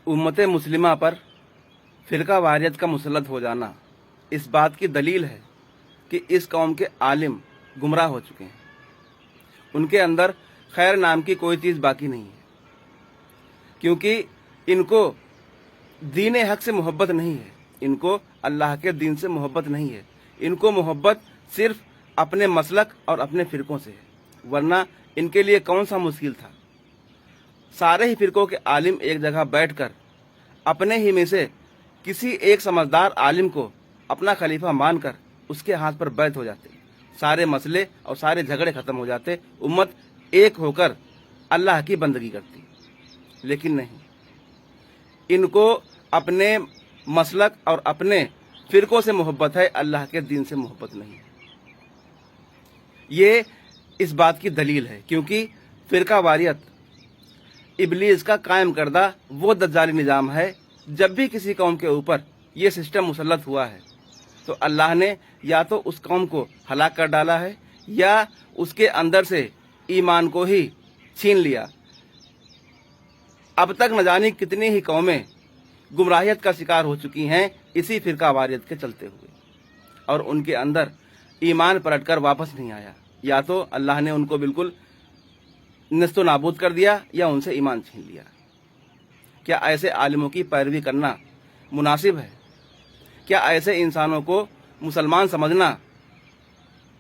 उम्मत मुस्लिमा पर फ़िरका वारियत का मुसल्लत हो जाना इस बात की दलील है कि इस कौम के आलिम गुमराह हो चुके हैं। उनके अंदर खैर नाम की कोई चीज़ बाकी नहीं है, क्योंकि इनको दीन हक से मोहब्बत नहीं है, इनको अल्लाह के दीन से मोहब्बत नहीं है, इनको मोहब्बत सिर्फ अपने मसलक और अपने फ़िरकों से है। वरना इनके लिए कौन सा मुश्किल था। सारे ही फ़िरकों के आलिम एक जगह बैठकर अपने ही में से किसी एक समझदार आलिम को अपना खलीफा मानकर उसके हाथ पर बैत हो जाते, सारे मसले और सारे झगड़े ख़त्म हो जाते, उम्मत एक होकर अल्लाह की बंदगी करती। लेकिन नहीं, इनको अपने मसलक और अपने फ़िरकों से मोहब्बत है, अल्लाह के दीन से मोहब्बत नहीं है। ये इस बात की दलील है, क्योंकि फ़िरका वारियत इब्लीस का कायम करदा वो दज्जाली निज़ाम है। जब भी किसी कौम के ऊपर ये सिस्टम मुसल्लत हुआ है तो अल्लाह ने या तो उस कौम को हलाक कर डाला है या उसके अंदर से ईमान को ही छीन लिया। अब तक न जाने कितनी ही कौमें गुमराहियत का शिकार हो चुकी हैं इसी फ़िरका वारियत के चलते हुए, और उनके अंदर ईमान पलटकर वापस नहीं आया। या तो अल्लाह ने उनको बिल्कुल नस्तो नाबूद कर दिया या उनसे ईमान छीन लिया। क्या ऐसे आलिमों की पैरवी करना मुनासिब है? क्या ऐसे इंसानों को मुसलमान समझना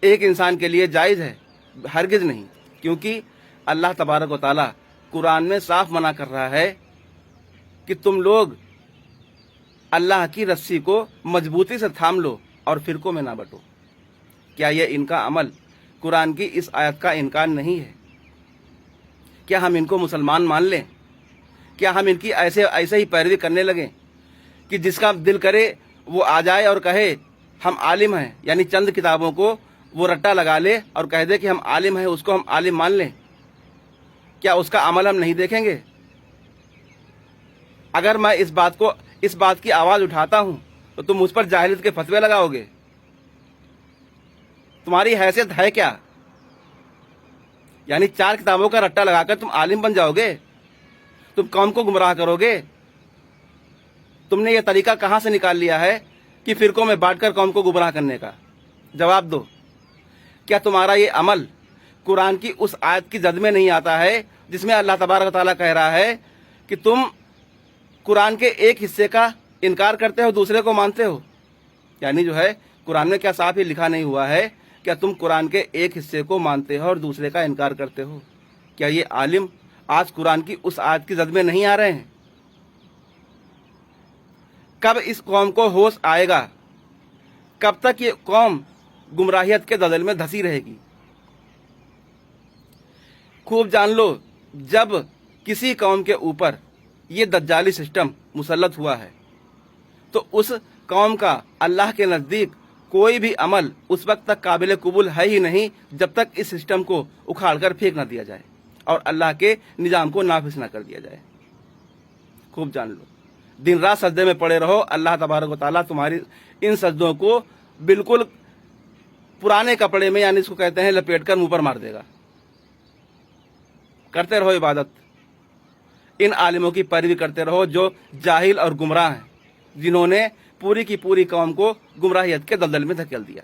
एक इंसान के लिए जायज़ है? हरगिज़ नहीं, क्योंकि अल्लाह तबारक व तआला कुरान में साफ मना कर रहा है कि तुम लोग अल्लाह की रस्सी को मजबूती से थाम लो और फ़िरकों में ना बंटो। क्या ये इनका अमल कुरान की इस आयत का इनकार नहीं है? क्या हम इनको मुसलमान मान लें? क्या हम इनकी ऐसे ही पैरवी करने लगें कि जिसका दिल करे वो आ जाए और कहे हम आलिम हैं, यानी चंद किताबों को वो रट्टा लगा ले और कह दे कि हम आलिम हैं, उसको हम आलिम मान लें? क्या उसका अमल हम नहीं देखेंगे? अगर मैं इस बात की आवाज़ उठाता हूं तो तुम मुझ पर जाहिलियत के फतवे लगाओगे? तुम्हारी हैसियत है क्या? यानी 4 किताबों का रट्टा लगाकर तुम आलिम बन जाओगे? तुम कौम को गुमराह करोगे? तुमने ये तरीका कहाँ से निकाल लिया है कि फ़िरकों में बांटकर कौम को गुमराह करने का? जवाब दो। क्या तुम्हारा ये अमल कुरान की उस आयत की जद में नहीं आता है जिसमें अल्लाह तबारक व तआला कह रहा है कि तुम कुरान के एक हिस्से का इनकार करते हो, दूसरे को मानते हो? यानी जो है कुरान में क्या साफ ही लिखा नहीं हुआ है? क्या तुम कुरान के एक हिस्से को मानते हो और दूसरे का इनकार करते हो? क्या ये आलिम आज कुरान की उस आयत की जद में नहीं आ रहे हैं? कब इस कौम को होश आएगा? कब तक ये कौम गुमराहियत के दलदल में धंसी रहेगी? खूब जान लो, जब किसी कौम के ऊपर ये दज्जाली सिस्टम मुसल्लत हुआ है तो उस कौम का अल्लाह के नज़दीक कोई भी अमल उस वक्त तक काबिल कबूल है ही नहीं जब तक इस सिस्टम को उखाड़ कर फेंक ना दिया जाए और अल्लाह के निज़ाम को नाफिज ना कर दिया जाए। खूब जान लो, दिन रात सजदे में पड़े रहो, अल्लाह तबारक व तआला तुम्हारी इन सजदों को बिल्कुल पुराने कपड़े में, यानी इसको कहते हैं लपेट कर मुंह पर मार देगा। करते रहो इबादत, इन आलिमों की पैरवी करते रहो जो जाहिल और गुमराह हैं, जिन्होंने पूरी की पूरी कौम को गुमराहियत के दलदल में धकेल दिया।